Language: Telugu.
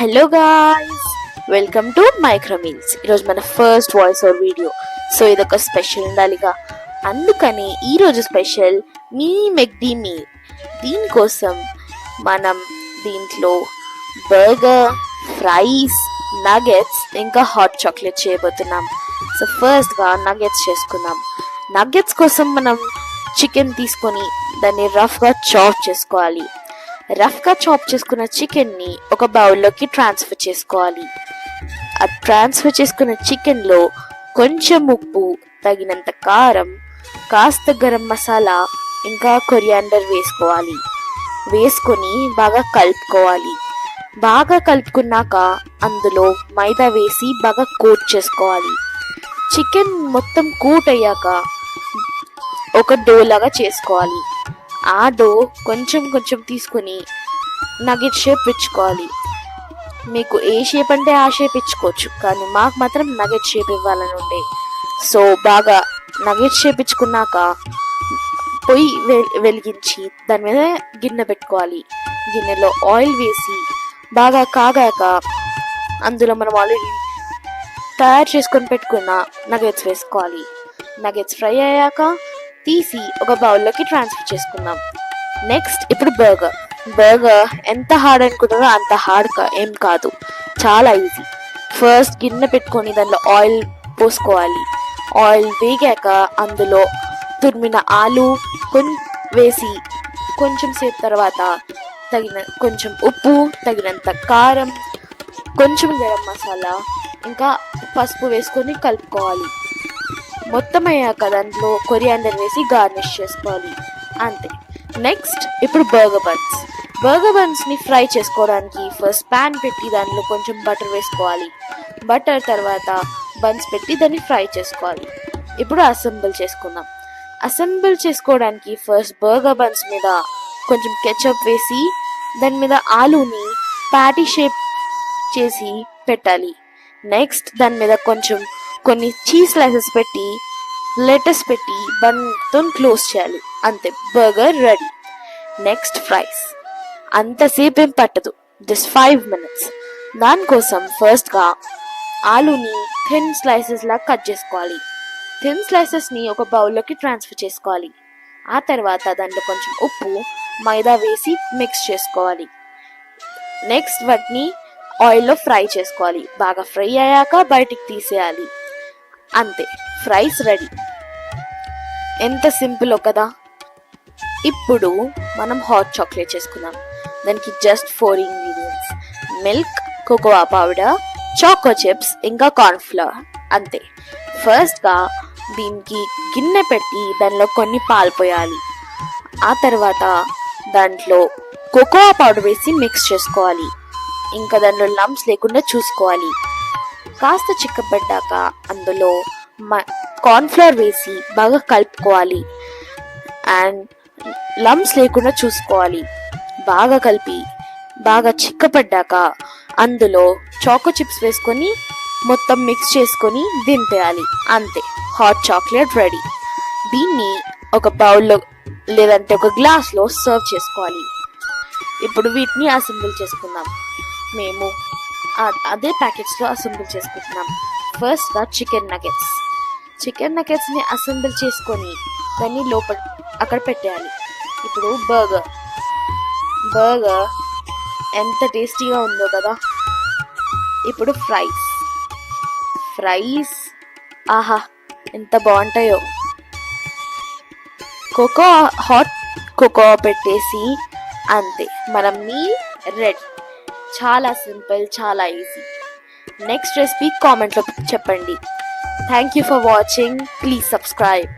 Hello guys, welcome to Micromeals. ఈరోజు మన first voice over video. So ఇదొక స్పెషల్ ఉండాలిగా, అందుకని ఈరోజు స్పెషల్ మినీ మెక్డీ మీల్. దీనికోసం మనం దీంట్లో బర్గర్, ఫ్రైస్, నగెట్స్ ఇంకా హాట్ చాక్లెట్ చేయబోతున్నాం. సో ఫస్ట్గా నగెట్స్ చేసుకుందాం. నగెట్స్ కోసం మనం చికెన్ తీసుకొని దాన్ని రఫ్గా చాప్ చేసుకోవాలి. రఫ్గా చాప్ చేసుకున్న చికెన్ని ఒక బౌల్లోకి ట్రాన్స్ఫర్ చేసుకోవాలి. ఆ ట్రాన్స్ఫర్ చేసుకున్న చికెన్లో కొంచెం ఉప్పు, తగినంత కారం, కాస్త గరం మసాలా ఇంకా కొరియాండర్ వేసుకోవాలి. వేసుకొని బాగా కలుపుకోవాలి. బాగా కలుపుకున్నాక అందులో మైదా వేసి బాగా కోట్ చేసుకోవాలి. చికెన్ మొత్తం కోట్ అయ్యాక ఒక డో లాగా చేసుకోవాలి. ఆ డో కొంచెం కొంచెం తీసుకొని నగెట్ షేప్ ఇచ్చుకోవాలి. మీకు ఏ షేప్ అంటే ఆ షేప్ ఇచ్చుకోవచ్చు, కానీ మాకు మాత్రం నగెట్ షేప్ ఇవ్వాలని ఉండే. సో బాగా నగెట్ షేప్ ఇచ్చుకున్నాక పొయ్యి వెలిగించి దాని మీద గిన్నె పెట్టుకోవాలి. గిన్నెలో ఆయిల్ వేసి బాగా కాగాక అందులో మనం ఆల్రెడీ తయారు చేసుకొని పెట్టుకున్న నగెట్స్ వేసుకోవాలి. నగెట్స్ ఫ్రై అయ్యాక తీసి ఒక బౌల్లోకి ట్రాన్స్ఫర్ చేసుకుందాం. నెక్స్ట్ ఇప్పుడు బర్గర్ ఎంత హార్డ్ అనుకుంటారో అంత హార్డ్ ఏం కాదు, చాలా ఈజీ. ఫస్ట్ గిన్నె పెట్టుకొని దానిలో ఆయిల్ పోసుకోవాలి. ఆయిల్ వేగాక అందులో తురిమిన ఆలు వేసి కొంచెం సేపు తర్వాత కొంచెం ఉప్పు, తగినంత కారం, కొంచెం గరం మసాలా ఇంకా పసుపు వేసుకొని కలుపుకోవాలి. మొత్తం అయ్యాక దాంట్లో కొరియాండర్ వేసి గార్నిష్ చేసుకోవాలి. అంతే. నెక్స్ట్ ఇప్పుడు బర్గర్ బన్స్ని ఫ్రై చేసుకోవడానికి ఫస్ట్ ప్యాన్ పెట్టి దాంట్లో కొంచెం బటర్ వేసుకోవాలి. బటర్ తర్వాత బన్స్ పెట్టి దాన్ని ఫ్రై చేసుకోవాలి. ఇప్పుడు అసెంబుల్ చేసుకుందాం. అసెంబుల్ చేసుకోవడానికి ఫస్ట్ బర్గర్ బన్స్ మీద కొంచెం కెచప్ వేసి దాని మీద ఆలూని ప్యాటీ షేప్ చేసి పెట్టాలి. నెక్స్ట్ దాని మీద కొన్ని చీజ్ స్లైసెస్ పెట్టి లెటస్ పెట్టి బన్తో క్లోజ్ చేయాలి. అంతే, బర్గర్ రెడీ. Next fries. అంతసేపు ఏం పట్టదు, జస్ట్ 5 minutes. దానికోసం ఫస్ట్గా ఆలూని థిన్ స్లైసెస్ లా కట్ చేసుకోవాలి. థిన్ స్లైసెస్ని ఒక బౌల్లోకి ట్రాన్స్ఫర్ చేసుకోవాలి. ఆ తర్వాత దాంట్లో కొంచెం ఉప్పు, మైదా వేసి మిక్స్ చేసుకోవాలి. నెక్స్ట్ వాటిని ఆయిల్లో ఫ్రై చేసుకోవాలి. బాగా ఫ్రై అయ్యాక బయటికి తీసేయాలి. అంతే, ఫ్రైస్ రెడీ. ఎంత సింపుల్ కదా. ఇప్పుడు మనం హాట్ చాక్లెట్ చేసుకుందాం. దానికి just 4 ingredients: milk, cocoa powder, choco chips ఇంకా కార్న్ఫ్లవర్. అంతే. ఫస్ట్గా దీనికి గిన్నె పెట్టి దానిలో కొన్ని పాలు పోయాలి. ఆ తర్వాత దాంట్లో కోకోవా పౌడర్ వేసి మిక్స్ చేసుకోవాలి. ఇంకా దానిలో లంప్స్ లేకుండా చూసుకోవాలి. కాస్త చిక్కబడ్డాక అందులో కార్న్ఫ్లవర్ వేసి బాగా కలుపుకోవాలి. అండ్ లంప్స్ లేకుండా చూసుకోవాలి. బాగా కలిపి బాగా చిక్కపడ్డాక అందులో చాకో చిప్స్ వేసుకొని మొత్తం మిక్స్ చేసుకొని దింపేయాలి. అంతే, హాట్ చాక్లెట్ రెడీ. దీన్ని ఒక బౌల్లో లేదంటే ఒక గ్లాస్లో సర్వ్ చేసుకోవాలి. ఇప్పుడు వీటిని అసెంబుల్ చేసుకుందాం. మేము అదే ప్యాకెట్స్లో అసెంబుల్ చేసుకుంటున్నాం. ఫస్ట్గా చికెన్ నగెట్స్ని అసెంబుల్ చేసుకొని దాన్ని లోపల అక్కడ పెట్టేయాలి. ఇప్పుడు బర్గర్ ఎంత టేస్టీగా ఉందో కదా. ఇప్పుడు ఫ్రైస్ ఆహా ఎంత బాగుంటాయో. హాట్ కోకో పెట్టేసి అంతే, మన మీల్ రెడీ. చాలా సింపుల్, చాలా ఈజీ. నెక్స్ట్ రెసిపీ కామెంట్లో చెప్పండి. Thank you for watching. Please subscribe.